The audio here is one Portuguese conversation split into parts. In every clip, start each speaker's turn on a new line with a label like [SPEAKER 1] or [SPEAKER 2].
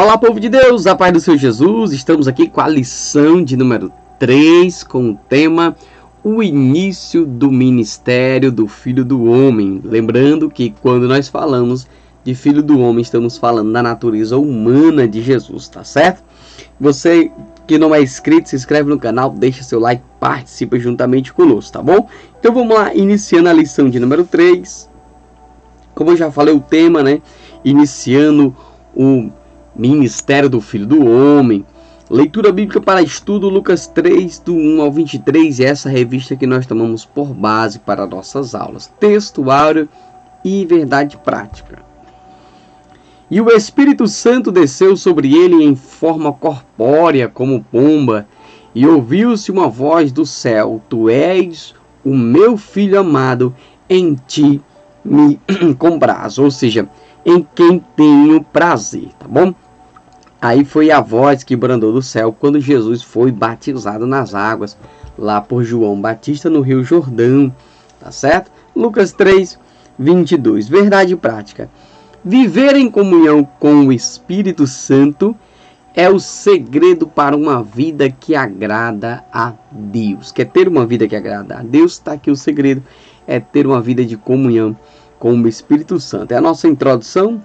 [SPEAKER 1] Olá, povo de Deus, a paz do Senhor Jesus. Estamos aqui com a lição de número 3, com o tema O início do ministério do Filho do Homem. Lembrando que quando nós falamos de Filho do Homem, estamos falando da natureza humana de Jesus, tá certo? Você que não é inscrito, se inscreve no canal, deixa seu like, participa juntamente conosco, tá bom? Então vamos lá, iniciando a lição de número 3. Como eu já falei, o tema, né? Iniciando o ministério do Filho do Homem. Leitura bíblica para estudo, Lucas 3, do 1 ao 23. É essa revista que nós tomamos por base para nossas aulas. Textuário e verdade prática. E o Espírito Santo desceu sobre ele em forma corpórea como pomba, e ouviu-se uma voz do céu: Tu és o meu filho amado, em ti me comprazo. Ou seja, em quem tenho prazer, tá bom? Aí foi a voz que brandou do céu quando Jesus foi batizado nas águas, lá por João Batista no Rio Jordão, tá certo? Lucas 3, 22. Verdade prática. Viver em comunhão com o Espírito Santo é o segredo para uma vida que agrada a Deus. Quer ter uma vida que agrada a Deus? Está aqui o segredo, é ter uma vida de comunhão com o Espírito Santo. É a nossa introdução.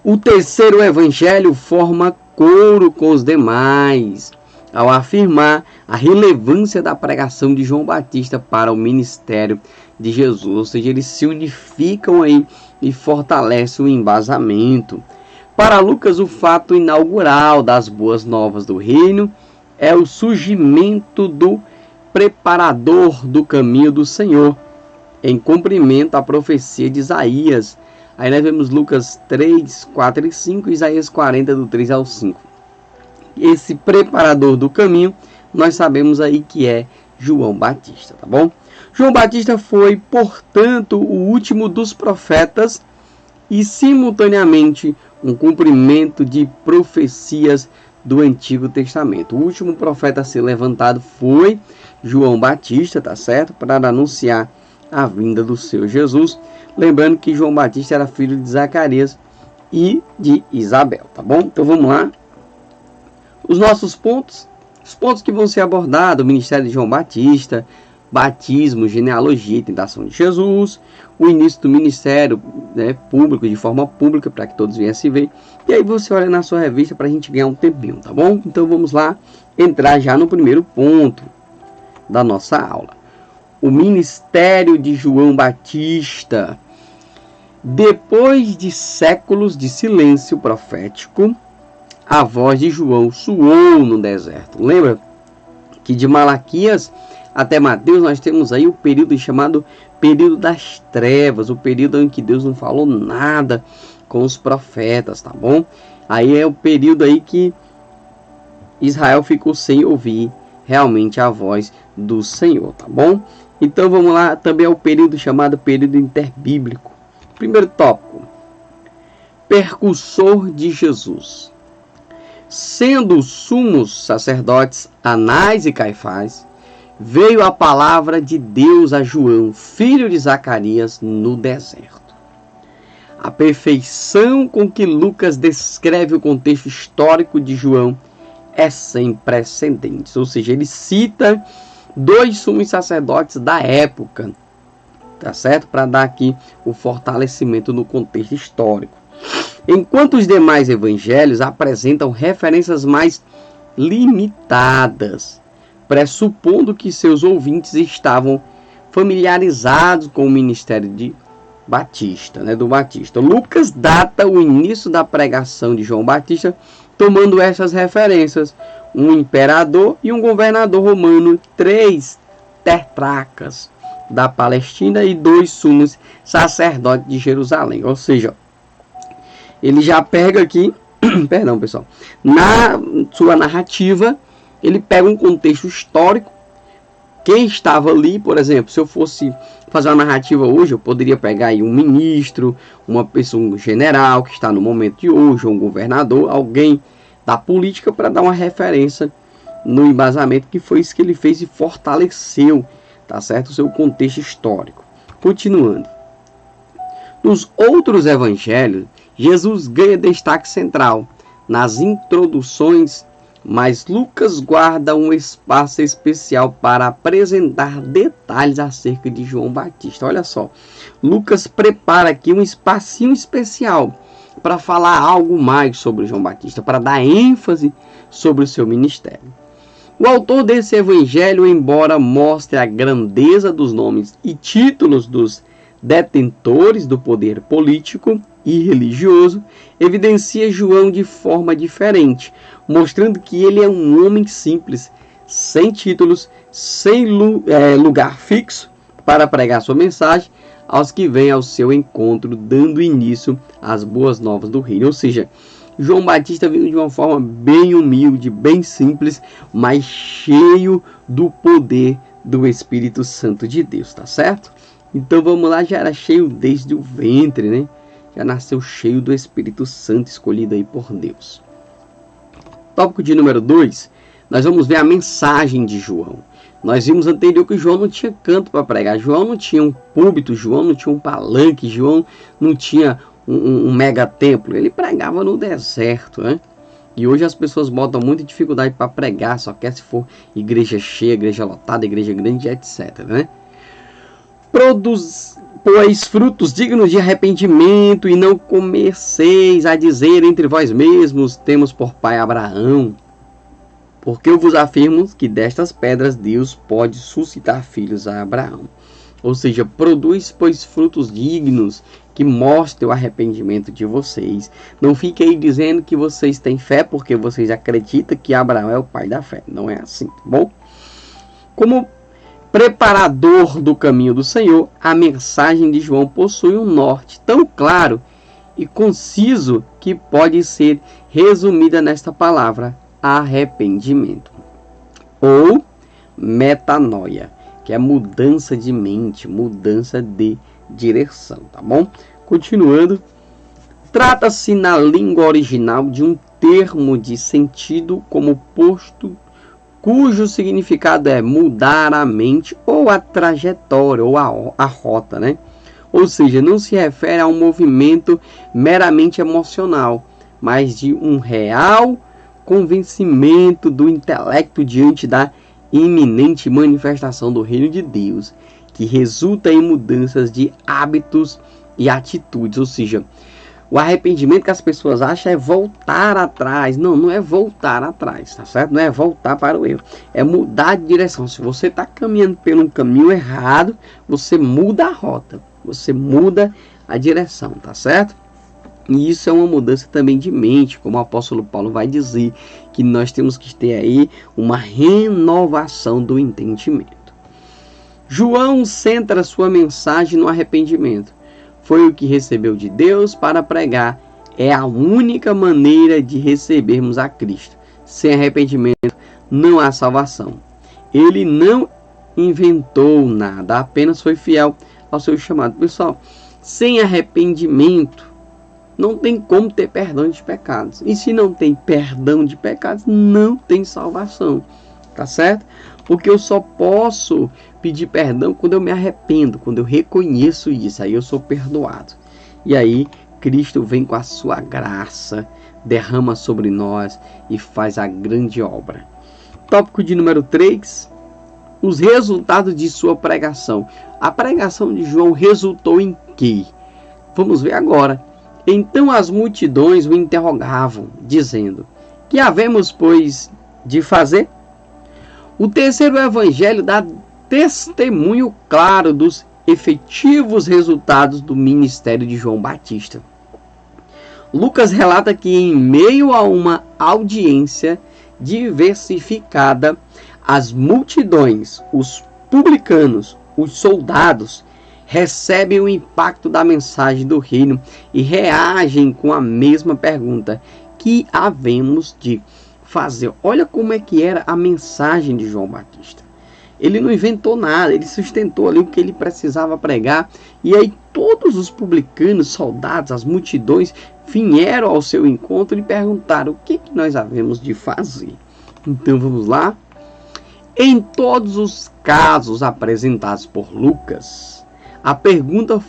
[SPEAKER 1] O terceiro evangelho forma coro com os demais, ao afirmar a relevância da pregação de João Batista para o ministério de Jesus. Ou seja, eles se unificam aí e fortalecem o embasamento. Para Lucas, o fato inaugural das boas novas do reino é o surgimento do preparador do caminho do Senhor, em cumprimento à profecia de Isaías. Aí nós vemos Lucas 3, 4 e 5, Isaías 40, do 3 ao 5. Esse preparador do caminho, nós sabemos aí que é João Batista, tá bom? João Batista foi, portanto, o último dos profetas e, simultaneamente, um cumprimento de profecias do Antigo Testamento. O último profeta a ser levantado foi João Batista, tá certo? Para anunciar a vinda do seu Jesus. Lembrando que João Batista era filho de Zacarias e de Isabel, tá bom? Então vamos lá. Os nossos pontos, os pontos que vão ser abordados: o ministério de João Batista, batismo, genealogia e tentação de Jesus, o início do ministério, né, público, de forma pública, para que todos viessem ver. E aí você olha na sua revista para a gente ganhar um tempinho, tá bom? Então vamos lá, entrar já no primeiro ponto da nossa aula. O ministério de João Batista. Depois de séculos de silêncio profético, a voz de João soou no deserto. Lembra que de Malaquias até Mateus nós temos aí o período chamado período das trevas, o período em que Deus não falou nada com os profetas, tá bom? Aí é o período aí que Israel ficou sem ouvir realmente a voz do Senhor, tá bom? Então vamos lá, também é o período chamado período interbíblico. Primeiro tópico: percussor de Jesus. Sendo os sumos sacerdotes Anás e Caifás, veio a palavra de Deus a João, filho de Zacarias, no deserto. A perfeição com que Lucas descreve o contexto histórico de João é sem precedentes. Ou seja, ele cita dois sumos sacerdotes da época, tá certo? Para dar aqui o fortalecimento no contexto histórico. Enquanto os demais evangelhos apresentam referências mais limitadas, pressupondo que seus ouvintes estavam familiarizados com o ministério de Batista, né, do Batista. Lucas data o início da pregação de João Batista tomando essas referências: um imperador e um governador romano, 3 tetrarcas da Palestina e 2 sumos sacerdotes de Jerusalém. Ou seja, ele já pega aqui, perdão pessoal, na sua narrativa, ele pega um contexto histórico. Quem estava ali, por exemplo, se eu fosse fazer uma narrativa hoje, eu poderia pegar aí um ministro, uma pessoa, um general que está no momento de hoje, ou um governador, alguém da política, para dar uma referência no embasamento, que foi isso que ele fez e fortaleceu, tá certo, o seu contexto histórico. Continuando. Nos outros evangelhos, Jesus ganha destaque central nas introduções, mas Lucas guarda um espaço especial para apresentar detalhes acerca de João Batista. Olha só, Lucas prepara aqui um espacinho especial para falar algo mais sobre João Batista, para dar ênfase sobre o seu ministério. O autor desse evangelho, embora mostre a grandeza dos nomes e títulos dos detentores do poder político e religioso, evidencia João de forma diferente, mostrando que ele é um homem simples, sem títulos, sem lugar fixo para pregar sua mensagem aos que vêm ao seu encontro, dando início às boas novas do reino. Ou seja, João Batista veio de uma forma bem humilde, bem simples, mas cheio do poder do Espírito Santo de Deus, tá certo? Então vamos lá, já era cheio desde o ventre, né? Já nasceu cheio do Espírito Santo, escolhido aí por Deus. Tópico de número 2, nós vamos ver a mensagem de João. Nós vimos anterior que João não tinha canto para pregar, João não tinha um púlpito, João não tinha um palanque, João não tinha um mega templo, ele pregava no deserto, né? E hoje as pessoas botam muita dificuldade para pregar, só quer se for igreja cheia, igreja lotada, igreja grande, etc, né? Pois frutos dignos de arrependimento, e não comeceis a dizer entre vós mesmos, temos por pai Abraão. Porque eu vos afirmo que destas pedras Deus pode suscitar filhos a Abraão. Ou seja, produz, pois, frutos dignos que mostrem o arrependimento de vocês. Não fique aí dizendo que vocês têm fé porque vocês acreditam que Abraão é o pai da fé. Não é assim, tá bom? Como preparador do caminho do Senhor, a mensagem de João possui um norte tão claro e conciso que pode ser resumida nesta palavra: arrependimento, ou metanoia, que é mudança de mente, mudança de direção, tá bom? Continuando, trata-se na língua original de um termo de sentido como posto, cujo significado é mudar a mente ou a trajetória ou a rota, né? Ou seja, não se refere a um movimento meramente emocional, mas de um real convencimento do intelecto diante da iminente manifestação do reino de Deus, que resulta em mudanças de hábitos e atitudes. Ou seja, o arrependimento que as pessoas acham é voltar atrás. Não, não é voltar atrás, tá certo? Não é voltar para o erro, é mudar de direção. Se você está caminhando pelo caminho errado, você muda a rota, você muda a direção, tá certo? E isso é uma mudança também de mente, como o apóstolo Paulo vai dizer, que nós temos que ter aí uma renovação do entendimento. João centra sua mensagem no arrependimento. Foi o que recebeu de Deus para pregar. É a única maneira de recebermos a Cristo. Sem arrependimento não há salvação. Ele não inventou nada, apenas foi fiel ao seu chamado. Pessoal, sem arrependimento não tem como ter perdão de pecados. E se não tem perdão de pecados, não tem salvação. Tá certo? Porque eu só posso pedir perdão quando eu me arrependo, quando eu reconheço isso. Aí eu sou perdoado. E aí Cristo vem com a sua graça, derrama sobre nós e faz a grande obra. Tópico de número 3. Os resultados de sua pregação. A pregação de João resultou em quê? Vamos ver agora. Então as multidões o interrogavam, dizendo: que havemos, pois, de fazer? O terceiro evangelho dá testemunho claro dos efetivos resultados do ministério de João Batista. Lucas relata que em meio a uma audiência diversificada, as multidões, os publicanos, os soldados, recebem o impacto da mensagem do reino e reagem com a mesma pergunta: que havemos de fazer? Olha como é que era a mensagem de João Batista. Ele não inventou nada, ele sustentou ali o que ele precisava pregar. E aí todos os publicanos, soldados, as multidões vieram ao seu encontro e perguntaram: o que nós havemos de fazer? Então vamos lá. Em todos os casos apresentados por Lucas, a pergunta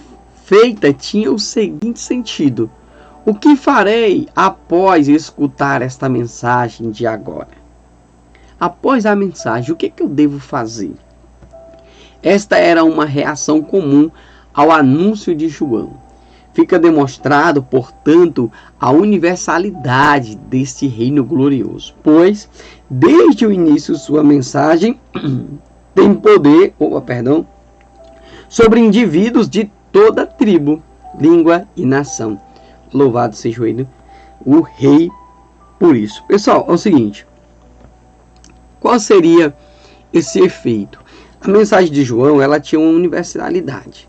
[SPEAKER 1] feita tinha o seguinte sentido: O que farei após escutar esta mensagem de agora? Após a mensagem, o que eu devo fazer? Esta era uma reação comum ao anúncio de João. Fica demonstrado, portanto, a universalidade deste reino glorioso, pois, desde o início, sua mensagem tem poder, sobre indivíduos de toda tribo, língua e nação. Louvado seja ele, o Rei, por isso. Pessoal, é o seguinte, qual seria esse efeito? A mensagem de João, ela tinha uma universalidade,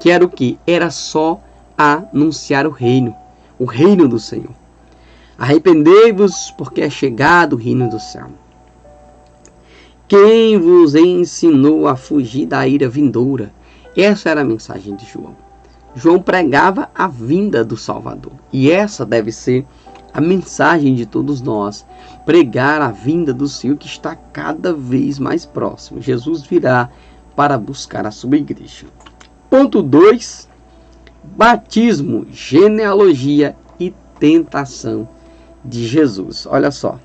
[SPEAKER 1] que era o quê? Era só anunciar o reino do Senhor. Arrependei-vos, porque é chegado o reino do céu. Quem vos ensinou a fugir da ira vindoura? Essa era a mensagem de João. João pregava a vinda do Salvador. E essa deve ser a mensagem de todos nós. Pregar a vinda do Senhor, que está cada vez mais próximo. Jesus virá para buscar a sua igreja. Ponto 2. Batismo, genealogia e tentação de Jesus. Olha só.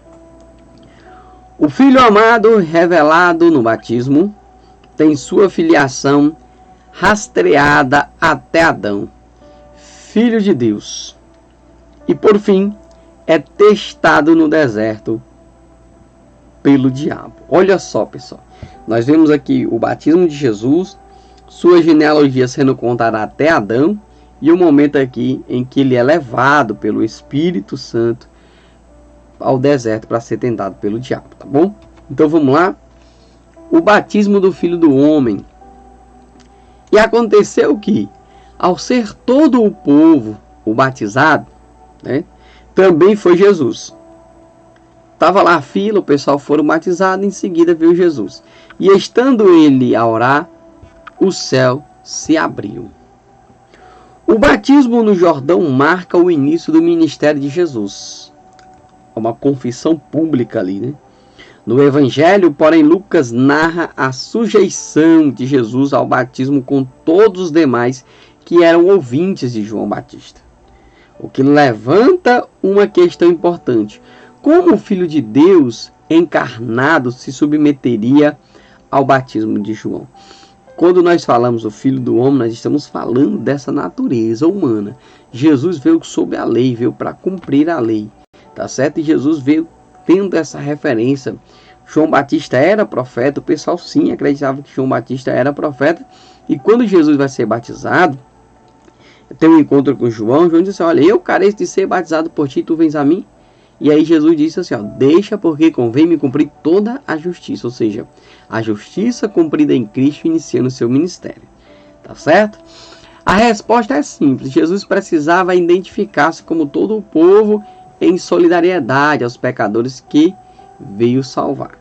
[SPEAKER 1] O Filho amado, revelado no batismo, tem sua filiação rastreada até Adão, filho de Deus. E por fim, é testado no deserto pelo diabo. Olha só, pessoal. Nós vemos aqui o batismo de Jesus, sua genealogia sendo contada até Adão, e o momento aqui em que ele é levado pelo Espírito Santo ao deserto para ser tentado pelo diabo, tá bom? Então vamos lá. O batismo do Filho do Homem. E aconteceu que, ao ser todo o povo o batizado, né, também foi Jesus. Estava lá a fila, o pessoal foram batizados, em seguida veio Jesus. E estando ele a orar, o céu se abriu. O batismo no Jordão marca o início do ministério de Jesus. É uma confissão pública ali, né? No Evangelho, porém, Lucas narra a sujeição de Jesus ao batismo com todos os demais que eram ouvintes de João Batista. O que levanta uma questão importante. Como o Filho de Deus encarnado se submeteria ao batismo de João? Quando nós falamos do Filho do Homem, nós estamos falando dessa natureza humana. Jesus veio sob a lei, veio para cumprir a lei. Tá certo? E Jesus veio tendo essa referência. João Batista era profeta, o pessoal sim acreditava que João Batista era profeta. E quando Jesus vai ser batizado, tem um encontro com João, João disse assim, olha, eu careço de ser batizado por ti, tu vens a mim? E aí Jesus disse assim, ó, deixa porque convém me cumprir toda a justiça, ou seja, a justiça cumprida em Cristo iniciando o seu ministério. Tá certo? A resposta é simples, Jesus precisava identificar-se como todo o povo em solidariedade aos pecadores que veio salvar.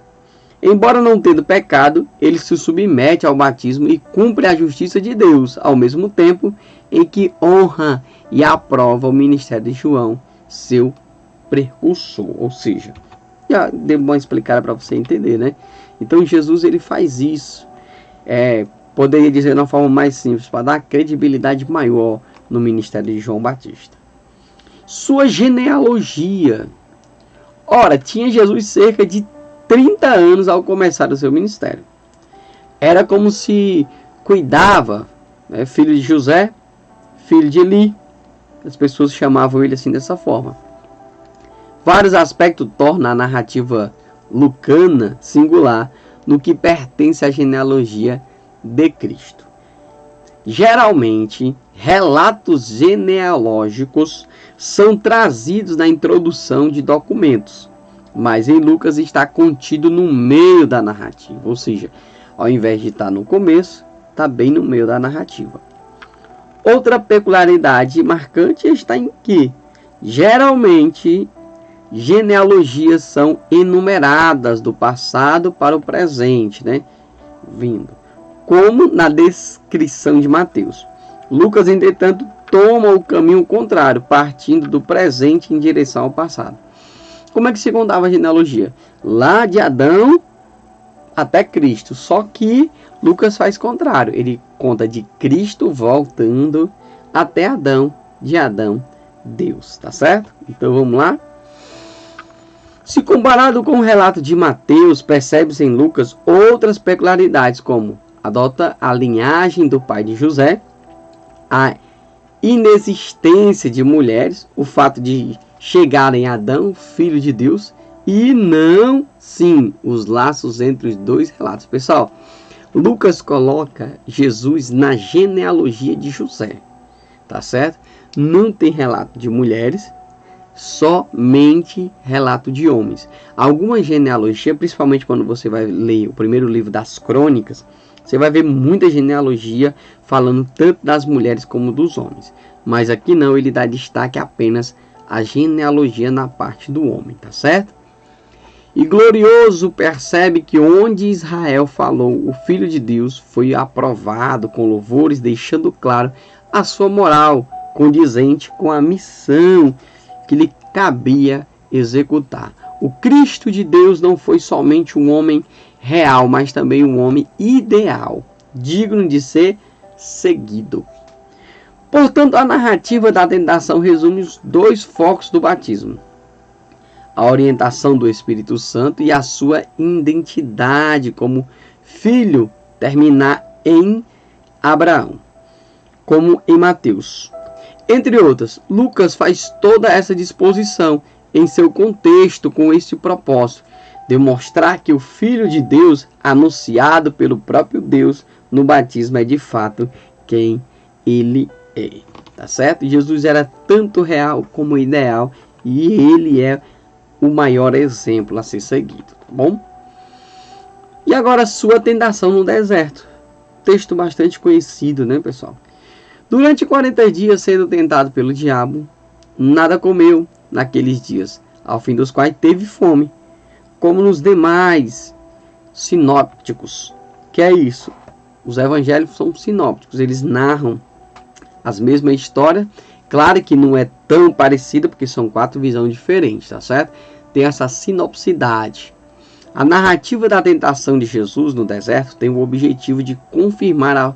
[SPEAKER 1] Embora não tendo pecado, ele se submete ao batismo e cumpre a justiça de Deus, ao mesmo tempo em que honra e aprova o ministério de João, seu precursor. Ou seja, já devo bom explicar para você entender, né? Então Jesus ele faz isso. Poderia dizer de uma forma mais simples, para dar credibilidade maior no ministério de João Batista. Sua genealogia. Ora, tinha Jesus cerca de 30 anos ao começar o seu ministério. Era como se cuidava, né, filho de José, filho de Eli. As pessoas chamavam ele assim dessa forma. Vários aspectos tornam a narrativa lucana singular no que pertence à genealogia de Cristo. Geralmente, relatos genealógicos são trazidos na introdução de documentos, mas em Lucas está contido no meio da narrativa, ou seja, ao invés de estar no começo, está bem no meio da narrativa. Outra peculiaridade marcante está em que, geralmente, genealogias são enumeradas do passado para o presente, né? Como na descrição de Mateus. Lucas, entretanto, toma o caminho contrário, partindo do presente em direção ao passado. Como é que se contava a genealogia? Lá de Adão até Cristo. Só que Lucas faz o contrário. Ele conta de Cristo voltando até Adão, de Adão Deus, tá certo? Então vamos lá. Se comparado com o relato de Mateus, percebe-se em Lucas outras peculiaridades, como adota a linhagem do pai de José, a inexistência de mulheres, o fato de chegarem a Adão, filho de Deus, e não, sim, os laços entre os dois relatos. Pessoal, Lucas coloca Jesus na genealogia de José, tá certo? Não tem relato de mulheres, somente relato de homens. Alguma genealogia, principalmente quando você vai ler o primeiro livro das Crônicas, você vai ver muita genealogia falando tanto das mulheres como dos homens. Mas aqui não, ele dá destaque apenas à genealogia na parte do homem, tá certo? E glorioso percebe que onde Israel falou, o Filho de Deus foi aprovado com louvores, deixando claro a sua moral condizente com a missão que lhe cabia executar. O Cristo de Deus não foi somente um homem real, mas também um homem ideal, digno de ser seguido. Portanto, a narrativa da tentação resume os dois focos do batismo: a orientação do Espírito Santo e a sua identidade como filho, terminar em Abraão, como em Mateus. Entre outras, Lucas faz toda essa disposição em seu contexto com esse propósito, demonstrar que o Filho de Deus, anunciado pelo próprio Deus no batismo, é de fato quem ele é. Tá certo? Jesus era tanto real como ideal e ele é o maior exemplo a ser seguido, tá bom? E agora sua tentação no deserto. Texto bastante conhecido, né, pessoal? Durante 40 dias sendo tentado pelo diabo, nada comeu naqueles dias, ao fim dos quais teve fome, como nos demais sinópticos. Que é isso? Os evangelhos são sinópticos, eles narram as mesmas histórias. Claro que não é tão parecida, porque são 4 visões diferentes, tá certo? Tem essa sinopsidade. A narrativa da tentação de Jesus no deserto tem o objetivo de confirmar a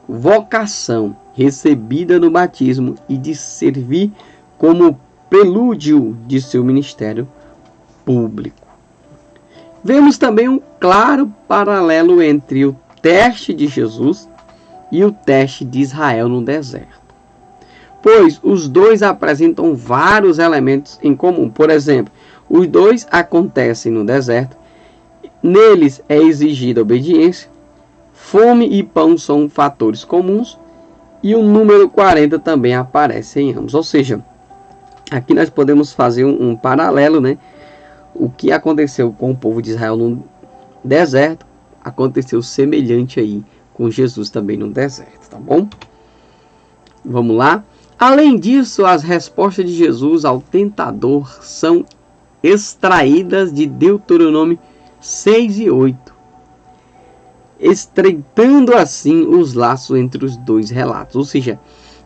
[SPEAKER 1] vocação recebida no batismo e de servir como prelúdio de seu ministério público. Vemos também um claro paralelo entre o teste de Jesus e o teste de Israel no deserto, pois os dois apresentam vários elementos em comum. Por exemplo, os dois acontecem no deserto, neles é exigida obediência, fome e pão são fatores comuns, e o número 40 também aparece em ambos. Ou seja, aqui nós podemos fazer um paralelo, né? O que aconteceu com o povo de Israel no deserto, aconteceu semelhante aí com Jesus também no deserto, tá bom? Vamos lá. Além disso, as respostas de Jesus ao tentador são extraídas de Deuteronômio 6 e 8, estreitando assim os laços entre os dois relatos. Ou seja,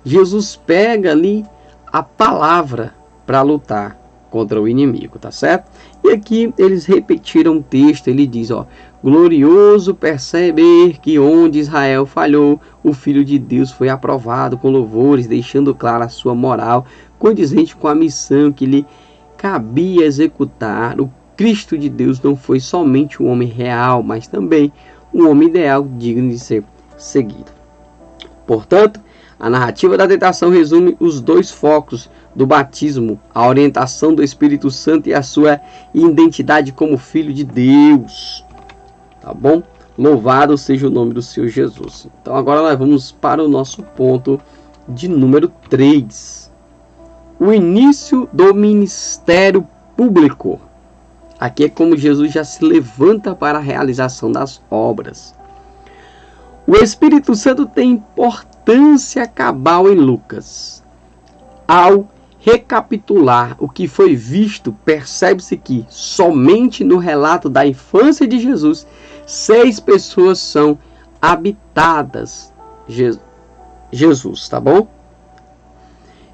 [SPEAKER 1] Jesus pega ali a palavra para lutar contra o inimigo, tá certo? E aqui eles repetiram o texto, ele diz, ó: glorioso perceber que onde Israel falhou, o Filho de Deus foi aprovado com louvores, deixando clara a sua moral, condizente com a missão que lhe cabia executar. O Cristo de Deus não foi somente um homem real, mas também um homem ideal, digno de ser seguido. Portanto, a narrativa da tentação resume os dois focos do batismo, a orientação do Espírito Santo e a sua identidade como Filho de Deus. Tá bom? Louvado seja o nome do Senhor Jesus. Então agora nós vamos para o nosso ponto de número 3. O início do ministério público. Aqui é como Jesus já se levanta para a realização das obras. O Espírito Santo tem importância cabal em Lucas. Ao recapitular o que foi visto, percebe-se que somente no relato da infância de Jesus, 6 pessoas são habitadas Jesus, tá bom?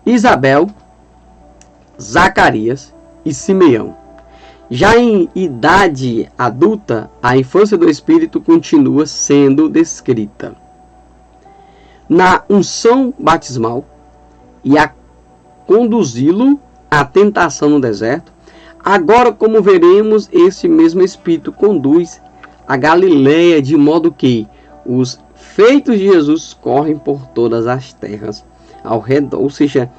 [SPEAKER 1] Isabel, Zacarias e Simeão. Já em idade adulta, a infância do Espírito continua sendo descrita. Na unção batismal e a conduzi-lo à tentação no deserto. Agora, como veremos, esse mesmo Espírito conduz a Galileia, de modo que os feitos de Jesus correm por todas as terras ao redor. Ou seja,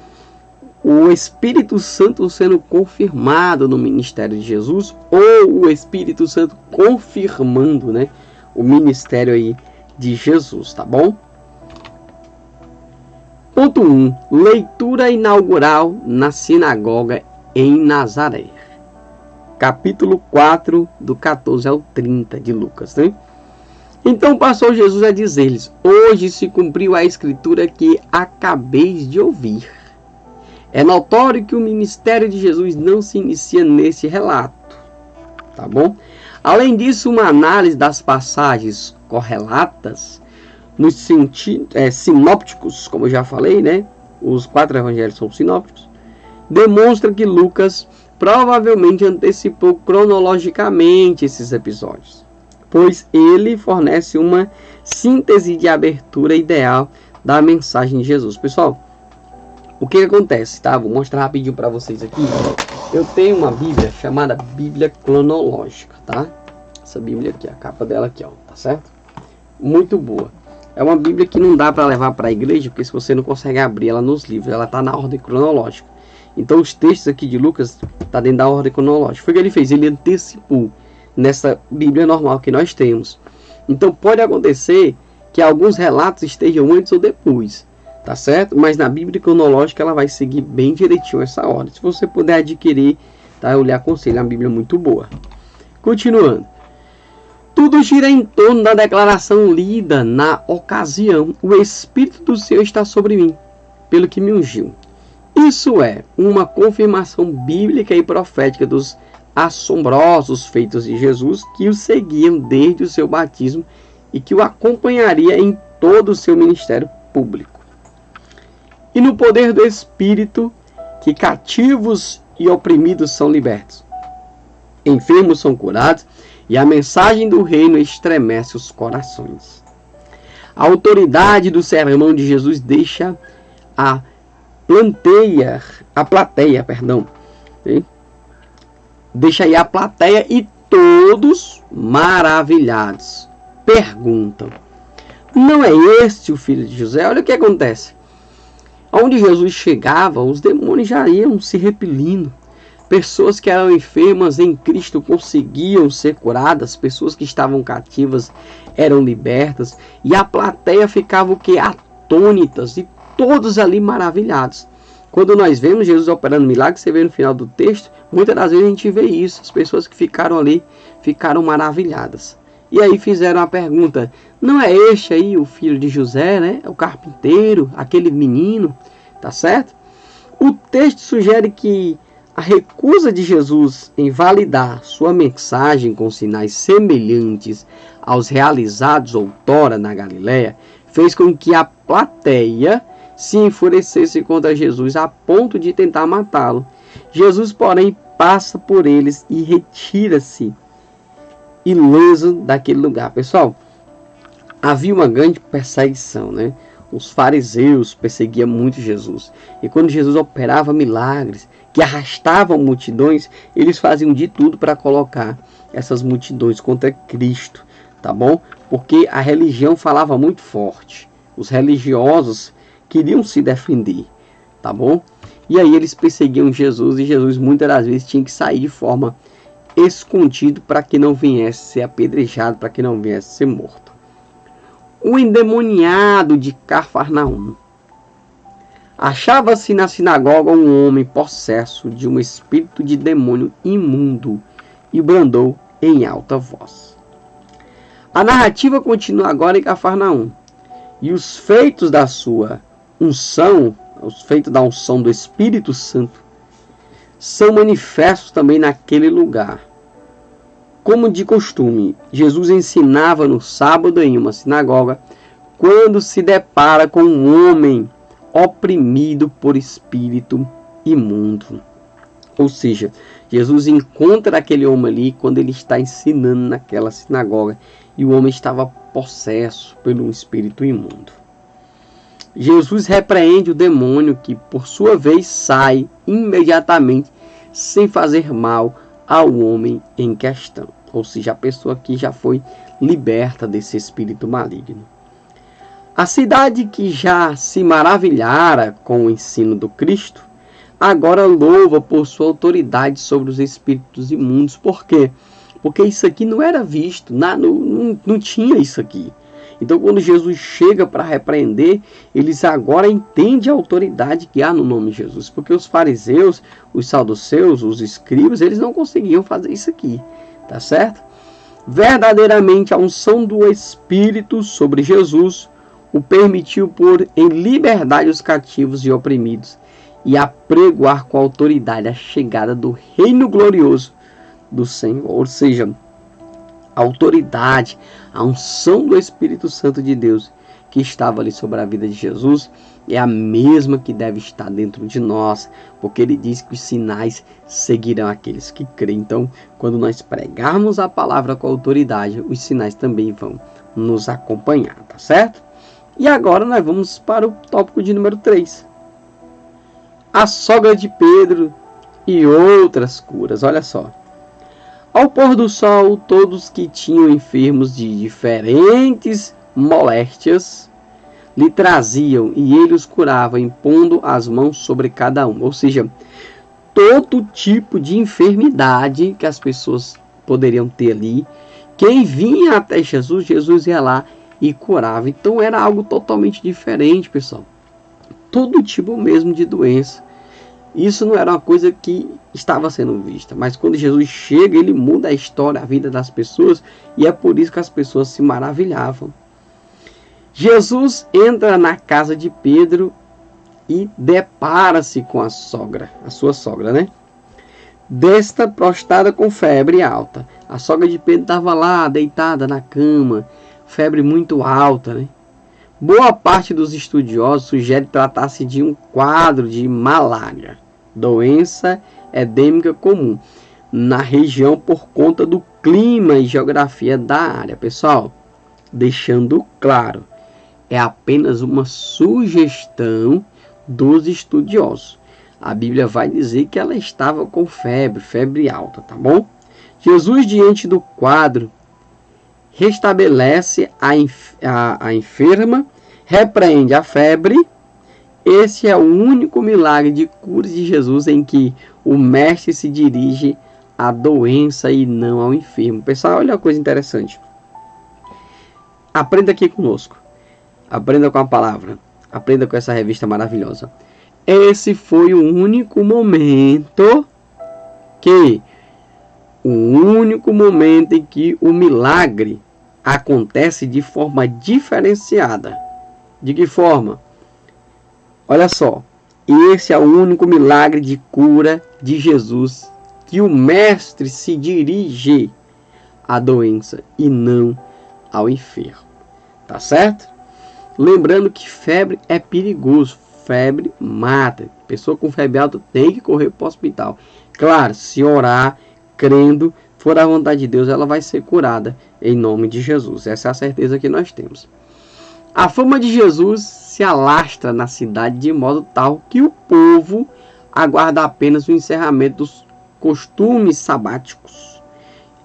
[SPEAKER 1] o Espírito Santo sendo confirmado no ministério de Jesus, ou o Espírito Santo confirmando, né, o ministério aí de Jesus, tá bom? Ponto 1. Leitura inaugural na sinagoga em Nazaré. Capítulo 4, do 14 ao 30 de Lucas, né? Então passou Jesus a dizer-lhes: hoje se cumpriu a escritura que acabeis de ouvir. É notório que o ministério de Jesus não se inicia nesse relato, tá bom? Além disso, uma análise das passagens correlatas nos sinópticos, como eu já falei, né? Os 4 evangelhos são sinópticos, demonstra que Lucas provavelmente antecipou cronologicamente esses episódios, pois ele fornece uma síntese de abertura ideal da mensagem de Jesus. Pessoal, o que acontece, tá? Vou mostrar rapidinho para vocês aqui. Eu tenho uma Bíblia chamada Bíblia Cronológica, tá? Essa Bíblia aqui, a capa dela aqui, ó, tá certo? Muito boa. É uma Bíblia que não dá para levar para a igreja, porque se você não consegue abrir ela nos livros, ela tá na ordem cronológica. Então os textos aqui de Lucas tá dentro da ordem cronológica. Foi o que ele fez, ele antecipou nessa Bíblia normal que nós temos. Então pode acontecer que alguns relatos estejam antes ou depois, tá certo? Mas na Bíblia cronológica ela vai seguir bem direitinho essa ordem. Se você puder adquirir, tá, eu lhe aconselho, é uma Bíblia muito boa. Continuando. Tudo gira em torno da declaração lida na ocasião: o Espírito do Senhor está sobre mim, pelo que me ungiu. Isso é uma confirmação bíblica e profética dos assombrosos feitos de Jesus que o seguiam desde o seu batismo e que o acompanharia em todo o seu ministério público. E no poder do Espírito, que cativos e oprimidos são libertos, enfermos são curados, e a mensagem do reino estremece os corações. A autoridade do sermão de Jesus deixa a plateia, deixa aí a plateia e todos maravilhados perguntam: não é este o filho de José? Olha o que acontece. Onde Jesus chegava, os demônios já iam se repelindo. Pessoas que eram enfermas em Cristo conseguiam ser curadas, pessoas que estavam cativas eram libertas, e a plateia ficava o que? Atônitas, e todos ali maravilhados. Quando nós vemos Jesus operando milagres, você vê no final do texto, muitas das vezes a gente vê isso, as pessoas que ficaram ali, ficaram maravilhadas. E aí fizeram a pergunta: não é este aí o filho de José, né? O carpinteiro, aquele menino, tá certo? O texto sugere que a recusa de Jesus em validar sua mensagem com sinais semelhantes aos realizados outrora na Galileia fez com que a plateia se enfurecesse contra Jesus a ponto de tentar matá-lo. Jesus, porém, passa por eles e retira-se ileso daquele lugar. Pessoal, havia uma grande perseguição, né? Os fariseus perseguiam muito Jesus. E quando Jesus operava milagres que arrastavam multidões, eles faziam de tudo para colocar essas multidões contra Cristo, tá bom? Porque a religião falava muito forte. Os religiosos queriam se defender, tá bom? E aí eles perseguiam Jesus, e Jesus muitas das vezes tinha que sair de forma escondida para que não viesse ser apedrejado, para que não viesse ser morto. O endemoniado de Cafarnaum. Achava-se na sinagoga um homem possesso de um espírito de demônio imundo e bradou em alta voz. A narrativa continua agora em Cafarnaum. E os feitos da sua unção, os feitos da unção do Espírito Santo, são manifestos também naquele lugar. Como de costume, Jesus ensinava no sábado em uma sinagoga, quando se depara com um homem oprimido por espírito imundo. Ou seja, Jesus encontra aquele homem ali quando ele está ensinando naquela sinagoga, e o homem estava possesso por um espírito imundo. Jesus repreende o demônio, que por sua vez sai imediatamente sem fazer mal ao homem em questão. Ou seja, a pessoa aqui já foi liberta desse espírito maligno. A cidade que já se maravilhara com o ensino do Cristo, agora louva por sua autoridade sobre os espíritos imundos. Por quê? Porque isso aqui não era visto, não tinha isso aqui. Então, quando Jesus chega para repreender, eles agora entendem a autoridade que há no nome de Jesus. Porque os fariseus, os saduceus, os escribas, eles não conseguiam fazer isso aqui. Tá certo? Verdadeiramente, a unção do Espírito sobre Jesus o permitiu pôr em liberdade os cativos e oprimidos e apregoar com autoridade a chegada do reino glorioso do Senhor. Ou seja, a autoridade, a unção do Espírito Santo de Deus que estava ali sobre a vida de Jesus é a mesma que deve estar dentro de nós, porque ele diz que os sinais seguirão aqueles que creem. Então, quando nós pregarmos a palavra com autoridade, os sinais também vão nos acompanhar, tá certo? E agora nós vamos para o tópico de número 3. A sogra de Pedro e outras curas. Olha só. Ao pôr do sol, todos que tinham enfermos de diferentes moléstias lhe traziam e ele os curava, impondo as mãos sobre cada um. Ou seja, todo tipo de enfermidade que as pessoas poderiam ter ali, quem vinha até Jesus, Jesus ia lá e curava. Então era algo totalmente diferente, pessoal. Todo tipo mesmo de doença. Isso não era uma coisa que estava sendo vista. Mas quando Jesus chega, ele muda a história, a vida das pessoas. E é por isso que as pessoas se maravilhavam. Jesus entra na casa de Pedro e depara-se com a sua sogra, né? Desta prostrada com febre alta. A sogra de Pedro estava lá, deitada na cama, febre muito alta, né? Boa parte dos estudiosos sugere tratar-se de um quadro de malária, doença endêmica comum, na região por conta do clima e geografia da área. Pessoal, deixando claro, é apenas uma sugestão dos estudiosos. A Bíblia vai dizer que ela estava com febre alta, tá bom? Jesus, diante do quadro, restabelece a enferma, repreende a febre. Esse é o único milagre de cura de Jesus em que o mestre se dirige à doença e não ao enfermo. Pessoal, olha uma coisa interessante. Aprenda aqui conosco. Aprenda com a palavra. Aprenda com essa revista maravilhosa. Esse foi o único momento em que o milagre acontece de forma diferenciada. De que forma? Olha só. Esse é o único milagre de cura de Jesus que o mestre se dirige à doença e não ao enfermo. Tá certo? Lembrando que febre é perigoso. Febre mata. Pessoa com febre alta tem que correr para o hospital. Claro, se orar, crendo, for a vontade de Deus, ela vai ser curada em nome de Jesus. Essa é a certeza que nós temos. A fama de Jesus se alastra na cidade de modo tal que o povo aguarda apenas o encerramento dos costumes sabáticos.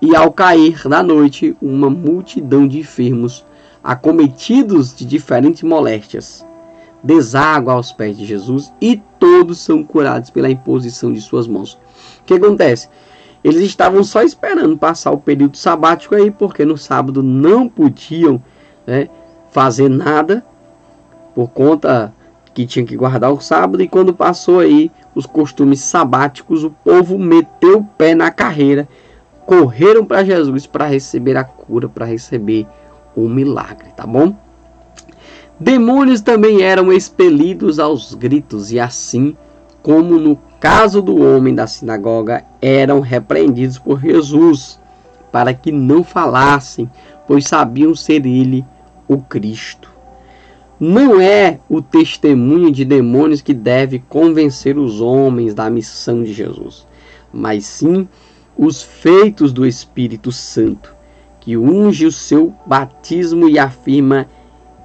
[SPEAKER 1] E ao cair da noite, uma multidão de enfermos, acometidos de diferentes moléstias, deságua aos pés de Jesus e todos são curados pela imposição de suas mãos. O que acontece? Eles estavam só esperando passar o período sabático aí, porque no sábado não podiam, né, fazer nada, por conta que tinha que guardar o sábado, e quando passou aí os costumes sabáticos, o povo meteu o pé na carreira, correram para Jesus para receber a cura, para receber o milagre, tá bom? Demônios também eram expelidos aos gritos e assim, como no caso do homem da sinagoga, eram repreendidos por Jesus, para que não falassem, pois sabiam ser ele o Cristo. Não é o testemunho de demônios que deve convencer os homens da missão de Jesus, mas sim os feitos do Espírito Santo, que unge o seu batismo e afirma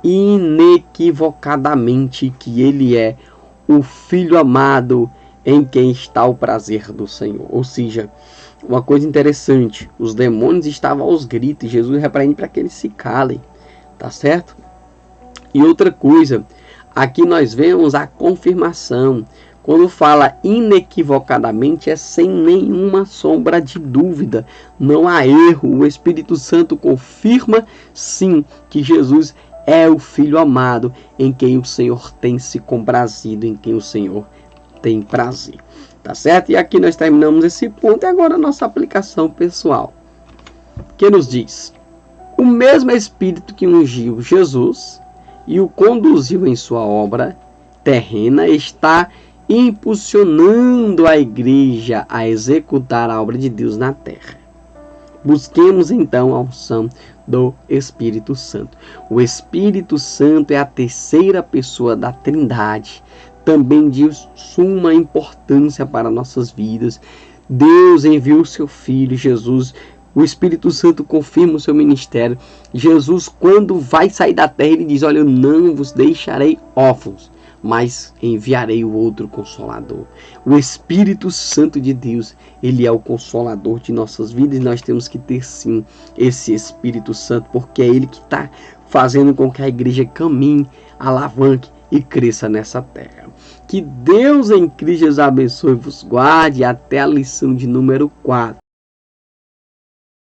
[SPEAKER 1] inequivocadamente que ele é o Filho amado em quem está o prazer do Senhor. Ou seja, uma coisa interessante, os demônios estavam aos gritos, Jesus repreende para que eles se calem, tá certo? E outra coisa, aqui nós vemos a confirmação. Quando fala inequivocadamente, é sem nenhuma sombra de dúvida. Não há erro. O Espírito Santo confirma, sim, que Jesus é o Filho amado, em quem o Senhor tem se comprazido, em quem o Senhor tem prazer. Tá certo? E aqui nós terminamos esse ponto. E agora a nossa aplicação pessoal. Que nos diz? O mesmo Espírito que ungiu Jesus e o conduziu em sua obra terrena está impulsionando a igreja a executar a obra de Deus na terra. Busquemos então a unção do Espírito Santo. O Espírito Santo é a terceira pessoa da Trindade, também de suma importância para nossas vidas. Deus enviou o seu Filho, Jesus. O Espírito Santo confirma o seu ministério. Jesus, quando vai sair da terra, ele diz: olha, eu não vos deixarei órfãos, mas enviarei o outro Consolador. O Espírito Santo de Deus, ele é o Consolador de nossas vidas, e nós temos que ter sim esse Espírito Santo, porque é ele que está fazendo com que a igreja caminhe, alavanque e cresça nessa terra. Que Deus em Cristo Jesus abençoe e vos guarde até a lição de número 4.